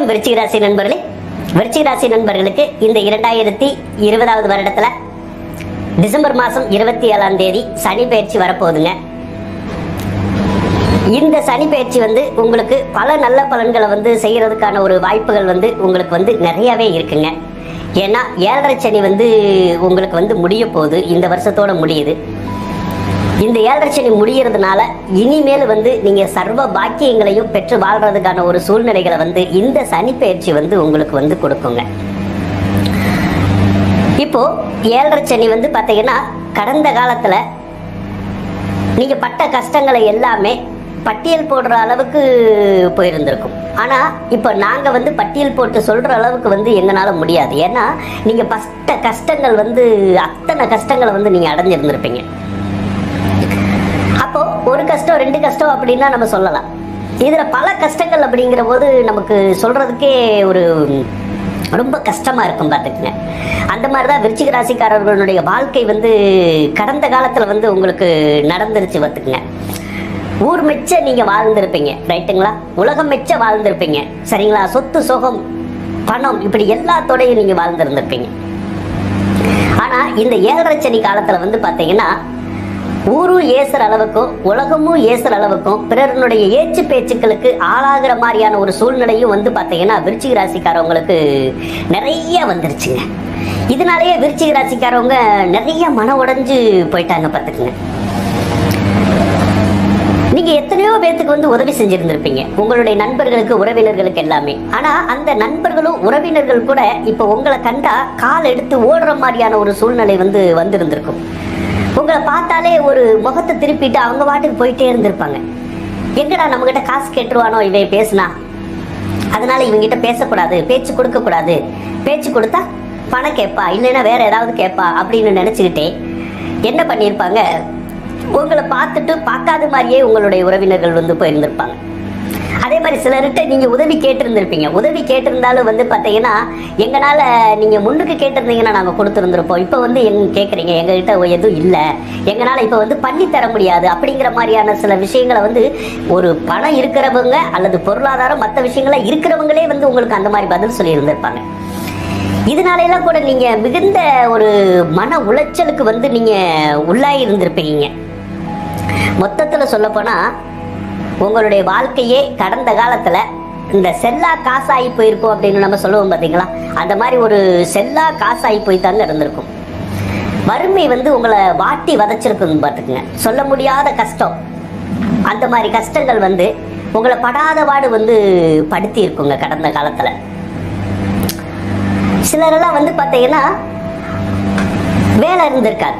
வணக்கம் விருச்சிக ராசி நண்பர்களே. விருச்சிக ராசி நண்பர்களுக்கு இந்த 2020வது வருடத்துல டிசம்பர் மாதம் 27ஆம் தேதி சனி பயிற்சி வரப்போகுதுங்க. இந்த சனி பயிற்சி உங்களுக்கு பல நல்ல பலன்களை செய்யறதுக்கான ஒரு வாய்ப்புகள் உங்களுக்கு நிறையவே இருக்குங்க. ஏன்னா 7.5 சனி உங்களுக்கு முடிய போகுது, இந்த வருஷத்தோட முடியுது. இந்த 7.5 சனி முடியறதுனால இனிமேல் நீங்க சர்வ பாக்கியங்களையும் பெற்று வாழ்றதுக்கான ஒரு சூழ்நிலைகளை இந்த சனி பயிற்சி உங்களுக்கு கொடுக்குங்க. இப்போ 7.5 சனி பாத்தீங்கன்னா கடந்த காலத்துல நீங்க பட்ட கஷ்டங்களை எல்லாமே பட்டியல் போடுற அளவுக்கு போயிருந்திருக்கும். ஆனா இப்ப நாங்க பட்டியல் போட்டு சொல்ற அளவுக்கு எங்களால முடியாது. ஏன்னா நீங்க பட்ட கஷ்டங்கள் அத்தனை கஷ்டங்களை நீங்க அடைஞ்சிருந்திருப்பீங்க. அப்போ ஒரு கஷ்டம் 2 கஷ்டம் அப்படின்னா நம்ம சொல்லலாம். இதுல பல கஷ்டங்கள் அப்படிங்கிற போது நமக்கு சொல்றதுக்கே ஒரு ரொம்ப கஷ்டமா இருக்கும் பாத்துக்கங்க. அந்த மாதிரிதான் விருச்சிக ராசிக்காரர்களுடைய வாழ்க்கை கடந்த காலத்துல உங்களுக்கு நடந்துருச்சு பாத்துக்குங்க. ஊர் மெச்ச நீங்க வாழ்ந்திருப்பீங்க, ரைட்டுங்களா? உலகம் மெச்ச வாழ்ந்திருப்பீங்க, சரிங்களா? சொத்து சுகம் பணம் இப்படி எல்லாத்தோடையும் நீங்க வாழ்ந்திருந்திருப்பீங்க. ஆனா இந்த 7.5 சனி காலத்துல பாத்தீங்கன்னா ஊரும் ஏசுற அளவுக்கும் உலகமும் ஏசுற அளவுக்கும் பிறருடைய ஏச்சு பேச்சுக்களுக்கு ஆளாகிற மாதிரியான ஒரு சூழ்நிலையும் பாத்தீங்கன்னா விருச்சிக ராசிக்காரவங்களுக்கு நிறைய வந்துருச்சுங்க. இதனாலேயே விருச்சிக ராசிக்காரவங்க நிறைய மன உடைஞ்சு போயிட்டாங்க பாத்துக்குங்க. நீங்க எத்தனையோ பேத்துக்கு உதவி செஞ்சிருந்திருப்பீங்க, உங்களுடைய நண்பர்களுக்கு உறவினர்களுக்கு எல்லாமே. ஆனா அந்த நண்பர்களும் உறவினர்கள் கூட இப்ப உங்களை கண்டா கால் எடுத்து ஓடுற மாதிரியான ஒரு சூழ்நிலை வந்திருந்திருக்கும். உங்களை பார்த்தாலே ஒரு முகத்தை திருப்பிட்டு அவங்க வாட்டுக்கு போயிட்டே இருந்திருப்பாங்க. எங்கடா நம்ம கிட்ட காசு கேட்டுருவானோ இவன் பேசுனா, அதனால இவங்கிட்ட பேசக்கூடாது, பேச்சு கொடுக்க கூடாது, பேச்சு கொடுத்தா பணம் கேட்பா இல்லைன்னா வேற ஏதாவது கேட்பா அப்படின்னு நினைச்சுக்கிட்டே என்ன பண்ணியிருப்பாங்க, உங்களை பார்த்துட்டு பார்க்காத மாதிரியே உங்களுடைய உறவினர்கள் போயிருந்திருப்பாங்க. அதே மாதிரி சிலர்கிட்ட நீங்க உதவி கேட்டிருந்திருப்பீங்க. உதவி கேட்டிருந்தாலும் பாத்தீங்கன்னா எங்களால நீங்க முன்னுக்கு கேட்டிருந்தீங்கன்னா நாங்க கொடுத்துருந்துருப்போம். இப்ப எங்க கேட்குறீங்க, எங்ககிட்ட எதுவும் இல்லை, எங்களால இப்ப பண்ணி தர முடியாது அப்படிங்கிற மாதிரியான சில விஷயங்களை ஒரு பணம் இருக்கிறவங்க அல்லது பொருளாதாரம் மற்ற விஷயங்கள இருக்கிறவங்களே உங்களுக்கு அந்த மாதிரி பதில் சொல்லி இருந்திருப்பாங்க. இதனால எல்லாம் கூட நீங்க மிகுந்த ஒரு மன உளைச்சலுக்கு நீங்க உள்ளாகி இருந்திருப்பீங்க. மொத்தத்துல சொல்ல போனா உங்களுடைய வாழ்க்கையே கடந்த காலத்துல இந்த செல்லா காசாகி போயிருக்கும் அப்படின்னு நம்ம சொல்லுவோம் பாத்தீங்களா, அந்த மாதிரி ஒரு செல்லா காசாகி போய் தாங்க இருந்திருக்கும். வறுமை உங்களை வாட்டி வதச்சிருக்கும் பாத்துக்குங்க. சொல்ல முடியாத கஷ்டம், அந்த மாதிரி கஷ்டங்கள் உங்களை படாத பாடு படுத்தி இருக்குங்க கடந்த காலத்துல. சிலரெல்லாம் பாத்தீங்கன்னா வேலை இருந்திருக்காது.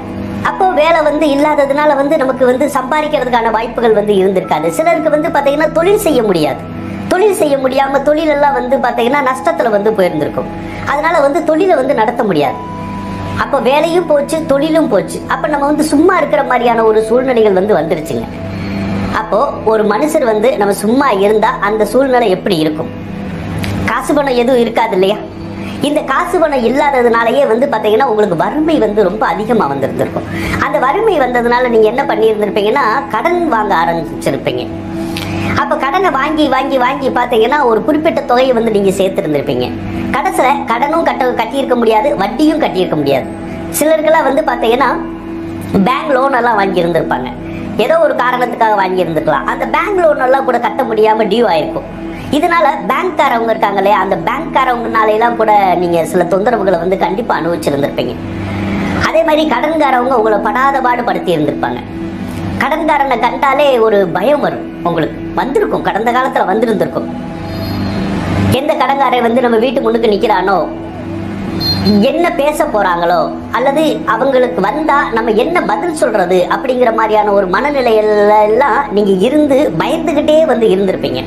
அப்போ வேலை இல்லாததுனால நமக்கு சம்பாதிக்கிறதுக்கான வாய்ப்புகள் இருந்திருக்காது. சிலருக்கு பாத்தீங்கன்னா தொழில் செய்ய முடியாது. தொழில் செய்ய முடியாம தொழில் எல்லாம் பாத்தீங்கன்னா நஷ்டத்துல போயிருந்திருக்கும். அதனால தொழிலை நடத்த முடியாது. அப்ப வேலையும் போச்சு, தொழிலும் போச்சு. அப்ப நம்ம சும்மா இருக்கிற மாதிரியான ஒரு சூழ்நிலைகள் வந்துருச்சுங்க. அப்போ ஒரு மனுஷர் நம்ம சும்மா இருந்தா அந்த சூழ்நிலை எப்படி இருக்கும்? காசு பணம் எதுவும் இருக்காது இல்லையா? இந்த காசு பணம் இல்லாததுனாலயே பாத்தீங்கன்னா உங்களுக்கு வறுமை ரொம்ப அதிகமா வந்திருந்திருக்கும். அந்த வறுமை வந்ததுனால நீங்க என்ன பண்ணியிருந்திருப்பீங்கன்னா கடன் வாங்க ஆரம்பிச்சிருப்பீங்க. அப்ப கடனை வாங்கி வாங்கி வாங்கி பாத்தீங்கன்னா ஒரு குறிப்பிட்ட தொகையை நீங்க சேர்த்திருந்திருப்பீங்க. கடைசியில கடனும் கட்டியிருக்க முடியாது, வட்டியும் கட்டியிருக்க முடியாது. சிலருக்கெல்லாம் பாத்தீங்கன்னா பேங்க் லோன் எல்லாம் வாங்கி இருந்திருப்பாங்க. ஏதோ ஒரு காரணத்துக்காக வாங்கி இருந்திருக்கலாம். அந்த பேங்க் லோன் எல்லாம் கூட கட்ட முடியாம டியூ ஆயிருக்கும். இதனால பேங்க்காரவங்க இருக்காங்க இல்லையா, அந்த பேங்க்காரவங்கனால எல்லாம் கூட நீங்க சில தொந்தரவுகளை கண்டிப்பா அனுபவிச்சிருந்திருப்பீங்க. அதே மாதிரி கடன்காரவங்க உங்களை படாத பாடு படுத்தி இருந்திருப்பாங்க. கடன்காரனை கண்டாலே ஒரு பயம் வரும், உங்களுக்கு வந்திருக்கும், கடந்த காலத்துல வந்திருந்திருக்கும். எந்த கடன்காரன் நம்ம வீட்டு முன்னுக்கு நிக்கிறானோ, என்ன பேச போறாங்களோ, அல்லது அவங்களுக்கு வந்தா நம்ம என்ன பதில் சொல்றது அப்படிங்கிற மாதிரியான ஒரு மனநிலையில எல்லாம் நீங்க இருந்து பயந்துகிட்டே இருந்திருப்பீங்க.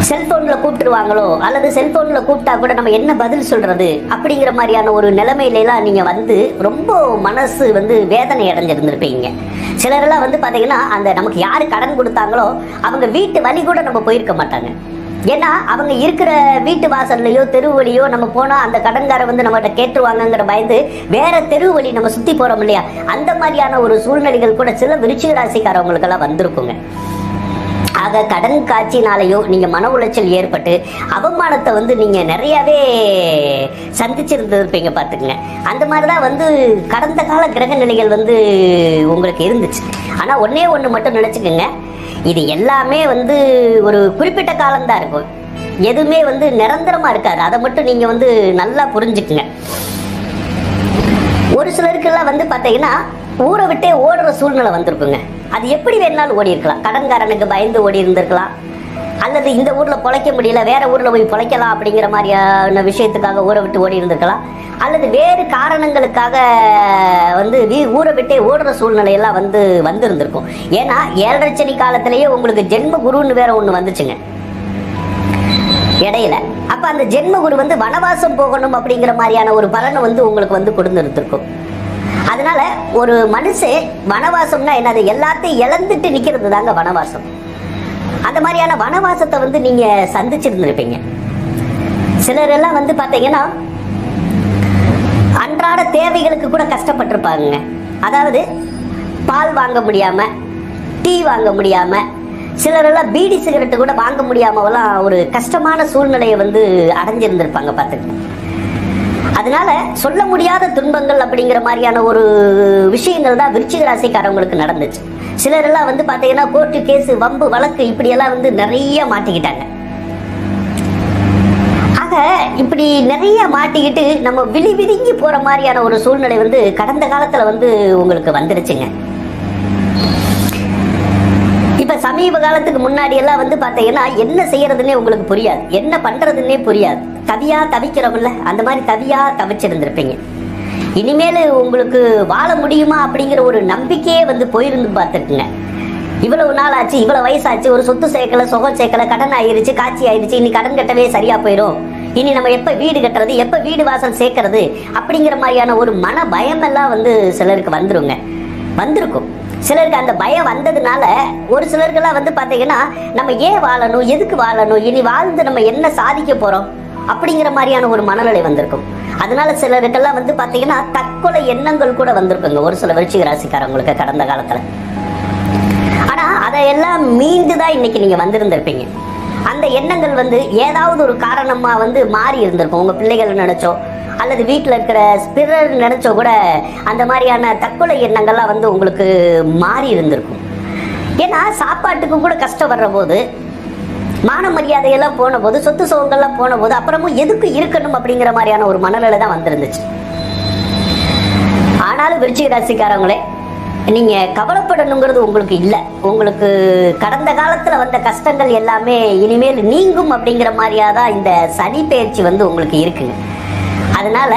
செல்போன்ல கூப்பிட்டுருவாங்களோ அல்லது செல்போன்ல கூப்பிட்டா கூட நம்ம என்ன பதில் சொல்றது அப்படிங்கிற மாதிரியான ஒரு நிலைமையில எல்லாம் நீங்க ரொம்ப மனசு வேதனை அடைஞ்சிருந்திருப்பீங்க. சிலரெல்லாம் பாத்தீங்கன்னா அந்த நமக்கு யாரு கடன் கொடுத்தாங்களோ அவங்க வீட்டு வழி கூட நம்ம போயிருக்க மாட்டாங்க. ஏன்னா அவங்க இருக்கிற வீட்டு வாசல்லையோ தெரு வழியோ நம்ம போனா அந்த கடன்கார நம்மகிட்ட கேட்டுருவாங்கிற பயந்து வேற தெரு வழி நம்ம சுத்தி போறோம் இல்லையா, அந்த மாதிரியான ஒரு சூழ்நிலைகள் கூட சில விருச்சிக ராசிக்காரவங்களுக்கு எல்லாம் வந்திருக்குங்க. ஆக கடன் காட்சினாலேயோ நீங்க மன உளைச்சல் ஏற்பட்டு அவமானத்தை வந்து நீங்க நிறையவே சந்திச்சிருந்திருப்பீங்க பார்த்துக்குங்க. அந்த மாதிரிதான் வந்து கடந்த கால கிரக நிலைகள் வந்து உங்களுக்கு இருந்துச்சு. ஆனா ஒன்னே ஒண்ணு மட்டும் நினைச்சுக்கோங்க, இது எல்லாமே வந்து ஒரு குறிப்பிட்ட காலம்தான் இருக்கும், எதுவுமே வந்து நிரந்தரமா இருக்காது. அதை மட்டும் நீங்க வந்து நல்லா புரிஞ்சுக்குங்க. ஒரு சிலருக்கெல்லாம் வந்து பாத்தீங்கன்னா ஊரை விட்டே ஓடுற சூழ்நிலை வந்திருக்குங்க. அது எப்படி வேணாலும் ஓடி இருக்கலாம். கடன்காரனுக்கு பயந்து ஓடி இருந்திருக்கலாம், அல்லது இந்த ஊர்ல பொழைக்க முடியல வேற ஊர்ல போய் பொழைக்கலாம் அப்படிங்கிற மாதிரியான விஷயத்துக்காக ஊரை விட்டு ஓடி இருந்திருக்கலாம், அல்லது வேறு காரணங்களுக்காக வந்து ஊரை விட்டே ஓடுற சூழ்நிலையெல்லாம் வந்து வந்திருந்திருக்கும். ஏன்னா 7.5 சனி காலத்திலேயே உங்களுக்கு ஜென்ம குருன்னு வேற ஒண்ணு வந்துச்சுங்க இடையில. அப்ப அந்த ஜென்ம குரு வந்து வனவாசம் போகணும் அப்படிங்கிற மாதிரியான ஒரு பலனை வந்து உங்களுக்கு வந்து கொடுத்துருக்கும். அதனால ஒரு மனுஷன் வனவாசம்னா என்னது, எல்லாத்தையும் இழந்துட்டு நிக்கிறது தாங்க வனவாசம். அந்த மாதிரியான வனவாசத்தை வந்து நீங்க சந்திச்சிருந்திருப்பீங்க. சிலர் எல்லாம் வந்து பாத்தீங்கன்னா அன்றாட தேவைகளுக்கு கூட கஷ்டப்பட்டிருப்பாங்க. அதாவது பால் வாங்க முடியாம, டீ வாங்க முடியாம, சிலரெல்லாம் பீடி சிகரெட்டு கூட வாங்க முடியாமலாம் ஒரு கஷ்டமான சூழ்நிலையை வந்து அடைஞ்சிருந்திருப்பாங்க பார்த்துக்கங்க. அதனால சொல்ல முடியாத துன்பங்கள் அப்படிங்கிற மாதிரியான ஒரு விஷயங்கள் தான் விருச்சிக ராசிக்காரவங்களுக்கு நடந்துச்சு. சிலரெல்லாம் வந்து பாத்தீங்கன்னா கோர்ட்டு கேஸ் வம்பு வழக்கு இப்படி எல்லாம் வந்து நிறைய மாட்டிக்கிட்டாங்க. ஆக இப்படி நிறைய மாட்டிக்கிட்டு நம்ம விழிவிரிங்கி போற மாதிரியான ஒரு சூழ்நிலை வந்து கடந்த காலத்துல வந்து உங்களுக்கு வந்துருச்சுங்க. இப்ப சமீப காலத்துக்கு முன்னாடி எல்லாம் வந்து பாத்தீங்கன்னா என்ன செய்யறதுன்னே உங்களுக்கு புரியாது, என்ன பண்றதுன்னே புரியாது, தவியா தவிக்கிறோம்ல, அந்த மாதிரி தவியா தவிச்சிருந்திருப்பீங்க. இனிமேல் உங்களுக்கு வாழ முடியுமா அப்படிங்கிற ஒரு நம்பிக்கையே வந்து போயிருந்து பார்த்துக்குங்க. இவ்வளவு நாள் ஆச்சு, இவ்வளவு வயசாச்சு, ஒரு சொத்து சேர்க்கல, சுகம் சேர்க்கல, கடன் ஆயிருச்சு, காட்சி ஆயிருச்சு, இனி கடன் கட்டவே சரியா போயிடும், இனி நம்ம எப்ப வீடு கட்டுறது, எப்ப வீடு வாசல் சேர்க்கறது அப்படிங்கிற மாதிரியான ஒரு மன பயம் எல்லாம் வந்து சிலருக்கு வந்திருக்கும். சிலருக்கு அந்த பயம் வந்ததுனால ஒரு சிலருக்கெல்லாம் வந்து பாத்தீங்கன்னா நம்ம ஏன் வாழணும், எதுக்கு வாழணும், இனி வாழ்ந்து நம்ம என்ன சாதிக்க போறோம் அப்படிங்கிற மாதிரியான ஒரு மனநிலை வந்திருக்கும். அதனால சிலருக்கெல்லாம் வந்து பாத்தீங்கன்னா தற்கொலை எண்ணங்கள் கூட வந்திருக்குங்க ஒரு சில விருச்சிக ராசிக்காரங்களுக்கு கடந்த காலத்துல. ஆனா அதையெல்லாம் மீண்டுதான் இன்னைக்கு நீங்க வந்திருந்திருப்பீங்க. அந்த எண்ணங்கள் வந்து ஏதாவது ஒரு காரணமா வந்து மாறி இருந்திருக்கும். உங்க பிள்ளைகள் நினைச்சோ அல்லது வீட்டில் இருக்கிற பிறர் நினைச்சோ கூட அந்த மாதிரியான தற்கொலை எண்ணங்கள்லாம் வந்து உங்களுக்கு மாறி இருந்திருக்கும். ஏன்னா சாப்பாட்டுக்கு கூட கஷ்டம் வர்ற போது, மான மரியாதையெல்லாம் போன போது, சொத்து சுகங்கள்லாம் போன போது, அப்புறமும் எதுக்கு இருக்கணும் அப்படிங்கிற மாதிரியான ஒரு மனநிலை தான் வந்திருந்துச்சு. ஆனாலும் விருச்சிக ராசிக்காரங்களே, நீங்க கவலைப்படணுங்கிறது உங்களுக்கு இல்லை. உங்களுக்கு கடந்த காலத்துல வந்த கஷ்டங்கள் எல்லாமே இனிமேல் நீங்கும் அப்படிங்கிற மாதிரியாதான் இந்த சனி பெயர்ச்சி வந்து உங்களுக்கு இருக்குங்க. அதனால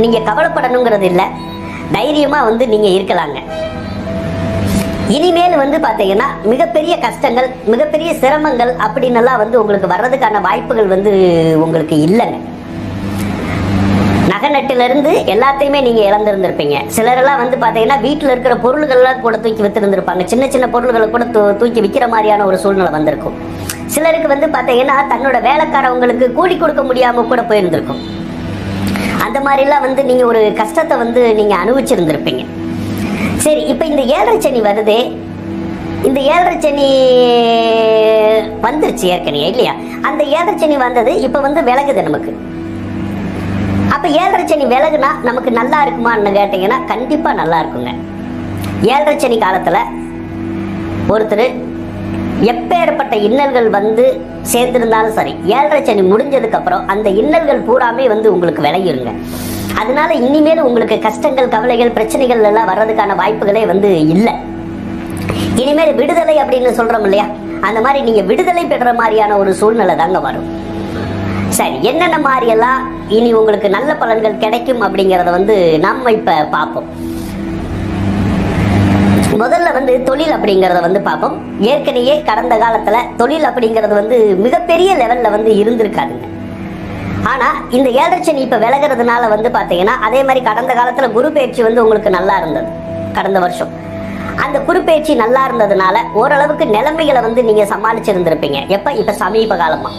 நீங்க கவலைப்படணுங்கிறது இல்லை, தைரியமா வந்து நீங்க இருக்கலாங்க. இனிமேல் வந்து பாத்தீங்கன்னா மிகப்பெரிய கஷ்டங்கள், மிகப்பெரிய சிரமங்கள் அப்படின்னு எல்லாம் வந்து உங்களுக்கு வர்றதுக்கான வாய்ப்புகள் வந்து உங்களுக்கு இல்லைங்க. நகை நட்டுல இருந்து எல்லாத்தையுமே நீங்க இழந்திருந்திருப்பீங்க. சிலரெல்லாம் வந்து பாத்தீங்கன்னா வீட்டுல இருக்கிற பொருள்கள்லாம் கூட தூக்கி வித்திருந்திருப்பாங்க. சின்ன சின்ன பொருள்களை கூட தூக்கி விற்கிற மாதிரியான ஒரு சூழ்நிலை வந்திருக்கும். சிலருக்கு வந்து பாத்தீங்கன்னா தன்னோட வேலைக்காரவங்களுக்கு கூலி கொடுக்க முடியாம கூட போயிருந்திருக்கும். அந்த மாதிரி எல்லாம் வந்து நீங்க ஒரு கஷ்டத்தை வந்து நீங்க அனுபவிச்சிருந்திருப்பீங்க. சரி, இப்ப இந்த 7.5 சனி வருதே, இந்த 7.5 சனி வந்துருச்சு ஏற்கனவே இல்லையா? அந்த 7.5 சனி வந்தது இப்ப வந்து விலகுது நமக்கு. அப்ப 7.5 சனி விலகுனா நமக்கு நல்லா இருக்குமான்னு கேட்டீங்கன்னா கண்டிப்பா நல்லா இருக்குங்க. 7.5 சனி காலத்துல ஒருத்தர் எப்பேற்பட்ட இன்னல்கள் வந்து சேர்ந்திருந்தாலும் சரி, 7.5 சனி முடிஞ்சதுக்கு அப்புறம் அந்த இன்னல்கள் பூராமே வந்து உங்களுக்கு விலகிருங்க. அதனால இனிமேல் உங்களுக்கு கஷ்டங்கள், கவலைகள், பிரச்சனைகள் எல்லாம் வர்றதுக்கான வாய்ப்புகளே வந்து இல்லை. இனிமேல் விடுதலை அப்படின்னு சொல்றோம் இல்லையா, அந்த மாதிரி நீங்க விடுதலை பெற மாதிரியான ஒரு சூழ்நிலை தாங்க வரும். சரி, என்னென்ன மாதிரி எல்லாம் இனி உங்களுக்கு நல்ல பலன்கள் கிடைக்கும் அப்படிங்கறத வந்து நம்ம இப்ப பார்ப்போம். முதல்ல வந்து தொழில் அப்படிங்கறத வந்து பார்ப்போம். ஏற்கனவே கடந்த காலத்துல தொழில் அப்படிங்கிறது வந்து மிகப்பெரிய லெவல்ல வந்து இருந்திருக்காதுங்க. ஆனா இந்த 7.5 சனி இப்ப விலகிறதுனால வந்து பாத்தீங்கன்னா அதே மாதிரி கடந்த காலத்துல குரு பயிற்சி வந்து உங்களுக்கு நல்லா இருந்தது. கடந்த வருஷம் அந்த குரு பயிற்சி நல்லா இருந்ததுனால ஓரளவுக்கு நிலைமைகளை வந்து நீங்க சமாளிச்சிருந்திருப்பீங்க. எப்ப? இப்ப சமீப காலமா.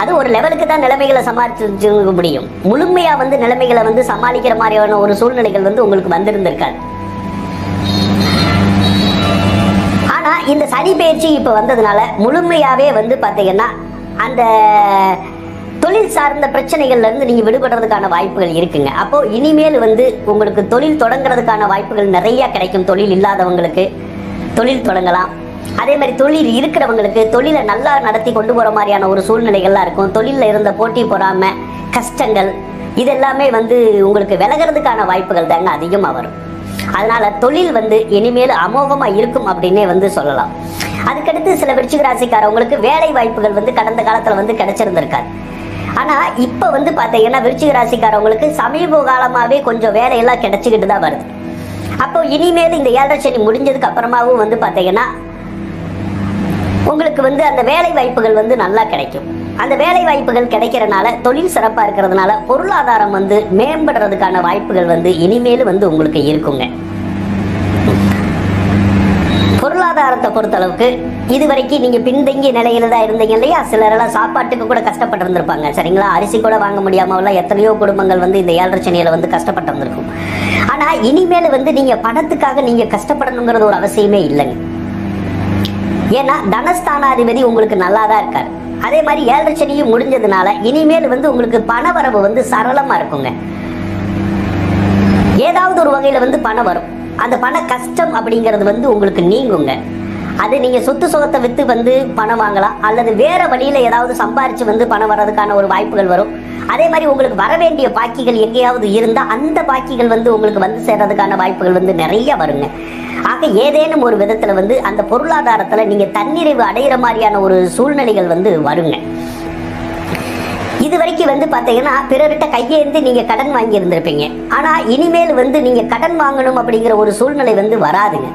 அது ஒரு லெவலுக்கு தான் நிலைமைகளை சமாளிச்சு முடியும். முழுமையா வந்து நிலைமைகளை வந்து சமாளிக்கிற மாதிரியான ஒரு சூழ்நிலைகள் வந்து உங்களுக்கு வந்திருந்திருக்காது. ஆனா இந்த சனி பயிற்சி இப்ப வந்ததுனால முழுமையாவே வந்து பாத்தீங்கன்னா அந்த தொழில் சார்ந்த பிரச்சனைகள்ல இருந்து நீங்க விடுபடுறதுக்கான வாய்ப்புகள் இருக்குங்க. அப்போ இனிமேல் வந்து உங்களுக்கு தொழில் தொடங்குறதுக்கான வாய்ப்புகள் நிறைய கிடைக்கும். தொழில் இல்லாதவங்களுக்கு தொழில் தொடங்கலாம். அதே மாதிரி தொழில் இருக்கிறவங்களுக்கு தொழிலை நல்லா நடத்தி கொண்டு போற மாதிரியான ஒரு சூழ்நிலைகள்லாம் இருக்கும். தொழில இருந்த போட்டி பொறாம கஷ்டங்கள் இதெல்லாமே வந்து உங்களுக்கு விலகிறதுக்கான வாய்ப்புகள் தாங்க அதிகமா வரும். அதனால தொழில் வந்து இனிமேல் அமோகமா இருக்கும் அப்படின்னே வந்து சொல்லலாம். அதுக்கடுத்து சில விருச்சிக ராசிக்காரவங்களுக்கு வேலை வாய்ப்புகள் வந்து கடந்த காலத்துல வந்து கிடைச்சிருந்திருக்காரு. ஆனா இப்ப வந்து பாத்தீங்கன்னா விருச்சிக ராசிக்காரவங்களுக்கு சமீப காலமாவே கொஞ்சம் வேலையெல்லாம் கிடைச்சிக்கிட்டு தான் வருது. அப்போ இனிமேல் இந்த 7.5 சனி முடிஞ்சதுக்கு அப்புறமாவும் வந்து பாத்தீங்கன்னா உங்களுக்கு வந்து அந்த வேலை வாய்ப்புகள் வந்து நல்லா கிடைக்கும். அந்த வேலை வாய்ப்புகள் கிடைக்கிறனால தொழில் சிறப்பா இருக்கிறதுனால பொருளாதாரம் வந்து மேம்படுறதுக்கான வாய்ப்புகள் வந்து இனிமேல் வந்து உங்களுக்கு இருக்குங்க. பொருளாதாரத்தை பொறுத்தளவுக்கு இதுவரைக்கும் நீங்க பின்தங்கிய நிலையில தான் இருந்தீங்க இல்லையா? சிலரெல்லாம் சாப்பாட்டுக்கு கூட கஷ்டப்பட்டு இருந்திருப்பாங்க. சரிங்களா? அரிசி கூட வாங்க முடியாம எத்தனையோ குடும்பங்கள் வந்து இந்த 7.5 சனியில வந்து கஷ்டப்பட்டு இருந்திருக்கும். ஆனா இனிமேல் வந்து நீங்க பணத்துக்காக நீங்க கஷ்டப்படணுங்கிறது ஒரு அவசியமே இல்லைங்க. ஏன்னா தனஸ்தானாதிபதி உங்களுக்கு நல்லா தான் இருக்காரு. அதே மாதிரி 7.5 சனியும் முடிஞ்சதுனால இனிமேல் வந்து உங்களுக்கு பண வரவு வந்து சரளமா இருக்குங்க. ஏதாவது ஒரு வகையில வந்து பணம் வரும். அந்த பண கஷ்டம் அப்படிங்கிறது வந்து உங்களுக்கு நீங்குங்க. அது நீங்க சொத்து சுகத்தை வித்து வந்து பணம் வாங்கலாம், அல்லது வேற வழியில ஏதாவது சம்பாரிச்சு வந்து பணம் வர்றதுக்கான ஒரு வாய்ப்புகள் வரும். அதே மாதிரி உங்களுக்கு வர வேண்டிய பாக்கிகள் எங்கேயாவது இருந்தா அந்த பாக்கிகள் வந்து உங்களுக்கு வந்து சேர்றதுக்கான வாய்ப்புகள் வந்து நிறைய வருங்க. ஆக ஏதேனும் ஒரு விதத்துல வந்து அந்த பொருளாதாரத்துல நீங்க தன்னிறைவு அடைகிற மாதிரியான ஒரு சூழ்நிலைகள் வந்து வருங்க. இது வரைக்கும் வந்து பாத்தீங்கன்னா பிறர்கிட்ட கையேந்து நீங்க கடன் வாங்கி இருந்திருப்பீங்க. ஆனா இனிமேல் வந்து நீங்க கடன் வாங்கணும் அப்படிங்கிற ஒரு சூழ்நிலை வந்து வராதுங்க.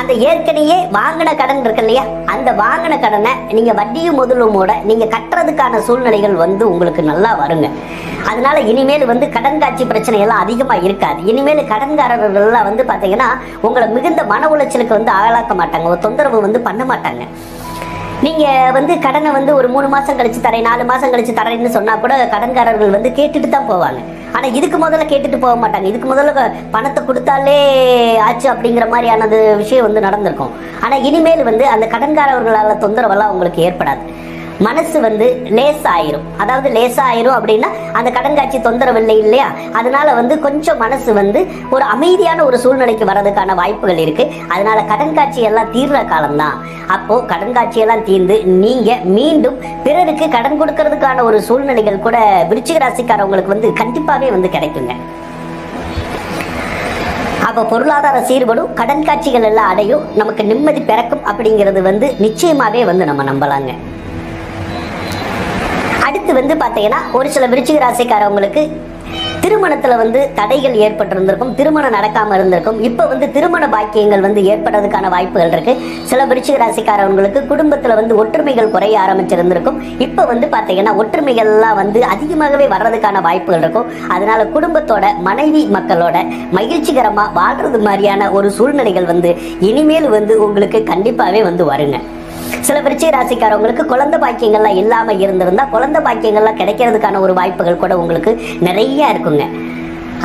அந்த ஏற்கனவே வாங்கின கடன் இருக்கு இல்லையா, அந்த வாங்கின கடனை நீங்க வட்டியும் முதலுமோட நீங்க கட்டுறதுக்கான சூழ்நிலைகள் வந்து உங்களுக்கு நல்லா வருங்க. அதனால இனிமேல் வந்து கடன் காட்சி பிரச்சனை எல்லாம் அதிகமா இருக்காது. இனிமேல் கடன்காரர்கள் எல்லாம் வந்து பாத்தீங்கன்னா உங்களை மிகுந்த மன உளைச்சலுக்கு வந்து ஆளாக்க மாட்டாங்க, ஒரு தொந்தரவு வந்து பண்ண மாட்டாங்க. நீங்க வந்து கடனை வந்து ஒரு 3 மாசம் கழிச்சு தரேன், 4 மாசம் கழிச்சு தரேன்னு சொன்னா கூட கடன்காரர்கள் வந்து கேட்டுட்டு தான் போவாங்க. ஆனா இதுக்கு முதல்ல கேட்டுட்டு போக மாட்டாங்க. இதுக்கு முதல்ல பணத்தை கொடுத்தாலே ஆச்சு அப்படிங்கிற மாதிரியானது விஷயம் வந்து நடந்திருக்கும். ஆனா இனிமேல் வந்து அந்த கடன்காரர்களால தொந்தரவெல்லாம் உங்களுக்கு ஏற்படாது. மனசு வந்து லேசாயிரும். அதாவது லேசாயிரும் அப்படின்னா அந்த கடன் காட்சி தொந்தரவு இல்லை இல்லையா, அதனால வந்து கொஞ்சம் மனசு வந்து ஒரு அமைதியான ஒரு சூழ்நிலைக்கு வர்றதுக்கான வாய்ப்புகள் இருக்கு. அதனால கடன் காட்சி எல்லாம் தீர்ற காலம்தான். அப்போ கடன் காட்சி எல்லாம் தீர்ந்து நீங்க மீண்டும் பிறருக்கு கடன் கொடுக்கறதுக்கான ஒரு சூழ்நிலைகள் கூட விருச்சிக ராசிக்காரவங்களுக்கு வந்து கண்டிப்பாவே வந்து கிடைக்குங்க. அப்ப பொருளாதார சீர்படும், கடன் காட்சிகள் எல்லாம் அடையும், நமக்கு நிம்மதி பிறக்கும் அப்படிங்கிறது வந்து நிச்சயமாவே வந்து நம்ம நம்பலாங்க. அடுத்து வந்து பாத்தீங்கன்னா ஒரு சில விருச்சிக ராசிக்காரவங்களுக்கு திருமணத்துல வந்து தடைகள் ஏற்பட்டிருந்திருக்கும், திருமணம் நடக்காம இருந்திருக்கும். இப்ப வந்து திருமண பாக்கியங்கள் வந்து ஏற்படுறதுக்கான வாய்ப்புகள் இருக்கு. சில விருச்சிக ராசிக்காரவங்களுக்கு குடும்பத்துல வந்து ஒற்றுமைகள் குறைய ஆரம்பிச்சிருந்திருக்கும். இப்ப வந்து பாத்தீங்கன்னா ஒற்றுமைகள் எல்லாம் வந்து அதிகமாகவே வர்றதுக்கான வாய்ப்புகள் இருக்கும். அதனால குடும்பத்தோட மனைவி மக்களோட மகிழ்ச்சிகரமா வாழ்றது மாதிரியான ஒரு சூழ்நிலைகள் வந்து இனிமேல் வந்து உங்களுக்கு கண்டிப்பாவே வந்து வருங்க. சில விருச்சிக ராசிக்காரவங்களுக்கு குழந்தை பாக்கியங்கள்லாம் இல்லாம இருந்திருந்தா குழந்தை பாக்கியங்கள்லாம் கிடைக்கிறதுக்கான ஒரு வாய்ப்புகள் கூட உங்களுக்கு நிறைய இருக்குங்க.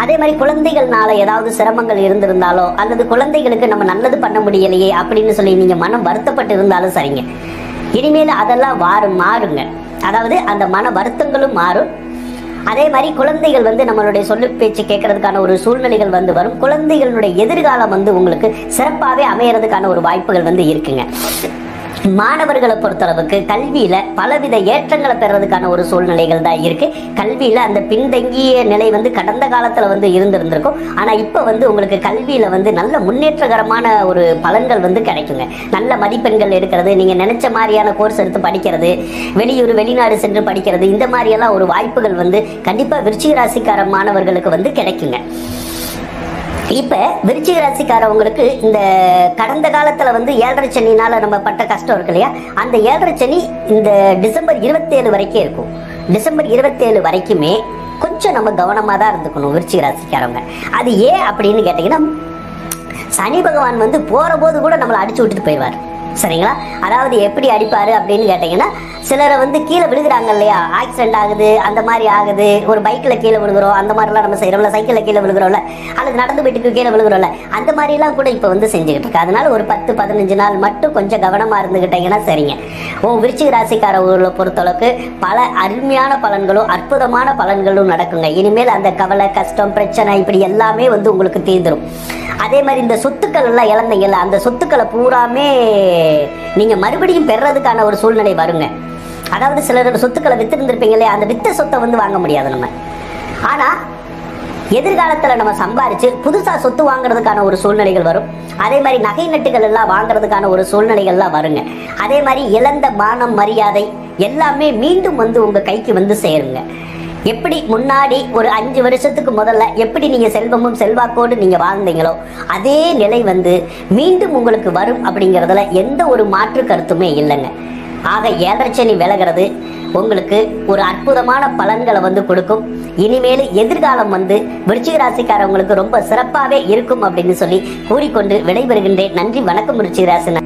அதே மாதிரி குழந்தைகள்னால ஏதாவது சிரமங்கள் இருந்திருந்தாலோ அல்லது குழந்தைகளுக்கு நம்ம நல்லது பண்ண முடியலையே அப்படின்னு சொல்லி நீங்க மனம் வருத்தப்பட்டு இருந்தாலும் சரிங்க, இனிமேல் அதெல்லாம் மாறுங்க. அதாவது அந்த மன வருத்தங்களும் மாறும். அதே மாதிரி குழந்தைகள் வந்து நம்மளுடைய சொல்லு பேச்சு கேட்கறதுக்கான ஒரு சூழ்நிலைகள் வந்து வரும். குழந்தைகளுடைய எதிர்காலம் வந்து உங்களுக்கு சிறப்பாகவே அமையறதுக்கான ஒரு வாய்ப்புகள் வந்து இருக்குங்க. மாணவர்களை பொறுத்தளவுக்கு கல்வியில பலவித ஏற்றங்களை பெறதுக்கான ஒரு சூழ்நிலைகள் தான் இருக்கு. கல்வியில அந்த பின்தங்கிய நிலை வந்து கடந்த காலத்துல வந்து இருந்திருந்திருக்கும். ஆனா இப்ப வந்து உங்களுக்கு கல்வியில வந்து நல்ல முன்னேற்றகரமான ஒரு பலன்கள் வந்து கிடைக்குங்க. நல்ல மதிப்பெண்கள் எடுக்கிறது, நீங்க நினைச்ச மாதிரியான கோர்ஸ் எடுத்து படிக்கிறது, வெளியூர் வெளிநாடு சென்று படிக்கிறது, இந்த மாதிரி எல்லாம் ஒரு வாய்ப்புகள் வந்து கண்டிப்பா விருச்சிக ராசிக்கார மாணவர்களுக்கு வந்து கிடைக்குங்க. இப்ப விருச்சிக ராசிக்காரவங்களுக்கு இந்த கடந்த காலத்துல வந்து 7.5 சனினால நம்ம பட்ட கஷ்டம் இருக்கு இல்லையா, அந்த 7.5 சனி இந்த டிசம்பர் 27 வரைக்கும் இருக்கும். டிசம்பர் 27 வரைக்குமே கொஞ்சம் நம்ம கவனமா தான் இருந்துக்கணும் விருச்சிக ராசிக்காரவங்க. அது ஏன் அப்படின்னு கேட்டீங்கன்னா, சனி பகவான் வந்து போற போது கூட நம்மளை அடிச்சு விட்டுட்டு போயிடுவார். சரிங்களா? அதாவது எப்படி அடிப்பாரு அப்படின்னு கேட்டீங்கன்னா, சிலரை வந்து கீழே விழுகிறாங்க இல்லையா, ஆக்சிடென்ட் ஆகுது, அந்த மாதிரி ஆகுது, ஒரு பைக்ல கீழே விழுகிறோம், அந்த மாதிரிலாம் நம்ம செய்யறோம்ல, சைக்கிள்ல கீழே விழுகிறோம்ல, அல்லது நடந்து போயிட்டு கீழே விழுகிறோம்ல, அந்த மாதிரி எல்லாம் கூட இப்ப வந்து செஞ்சுக்கிட்டு இருக்கு. அதனால ஒரு 10-15 நாள் மட்டும் கொஞ்சம் கவனமா இருந்துகிட்டீங்கன்னா சரிங்க. விருச்சிக ராசிக்காரர்களை பொறுத்தளவுக்கு பல அருமையான பலன்களும் அற்புதமான பலன்களும் நடக்குங்க. இனிமேல் அந்த கவலை, கஷ்டம், பிரச்சனை இப்படி எல்லாமே வந்து உங்களுக்கு தீர்ந்துரும். அதே மாதிரி இந்த சொத்துக்கள் எல்லாம் இழந்தீங்கல்ல, அந்த சொத்துக்களை பூராமே நீங்க மறுபடியும் பெறதுக்கான ஒரு சூழ்நிலை வருங்க. அதாவது சிலரோட சொத்துக்களை வித்திருந்திருப்பீங்க இல்லையா, அந்த வித்த சொத்தை வந்து வாங்க முடியாது நம்ம. ஆனா எதிர்காலத்துல நம்ம சம்பாரிச்சு புதுசா சொத்து வாங்குறதுக்கான ஒரு சூழ்நிலைகள் வரும். அதே மாதிரி நகை நட்டுகள் எல்லாம் வாங்குறதுக்கான ஒரு சூழ்நிலைகள்லாம் வருங்க. அதே மாதிரி இழந்த மானம், மரியாதை எல்லாமே மீண்டும் வந்து உங்க கைக்கு வந்து சேருங்க. எப்படி முன்னாடி ஒரு 5 வருஷத்துக்கு முதல்ல எப்படி நீங்க செல்வமும் செல்வாக்கோடு நீங்க வாழ்ந்தீங்களோ அதே நிலை வந்து மீண்டும் உங்களுக்கு வரும் அப்படிங்கறதுல எந்த ஒரு மாற்று கருத்துமே இல்லைங்க. ஆக 7.5 சனி விலகிறது உங்களுக்கு ஒரு அற்புதமான பலன்களை வந்து கொடுக்கும். இனிமேல் எதிர்காலம் வந்து விருச்சிக ராசிக்காரங்களுக்கு ரொம்ப சிறப்பாகவே இருக்கும் அப்படின்னு சொல்லி கூறிக்கொண்டு விடைபெறுகின்றேன். நன்றி, வணக்கம் விருச்சிக ராசி.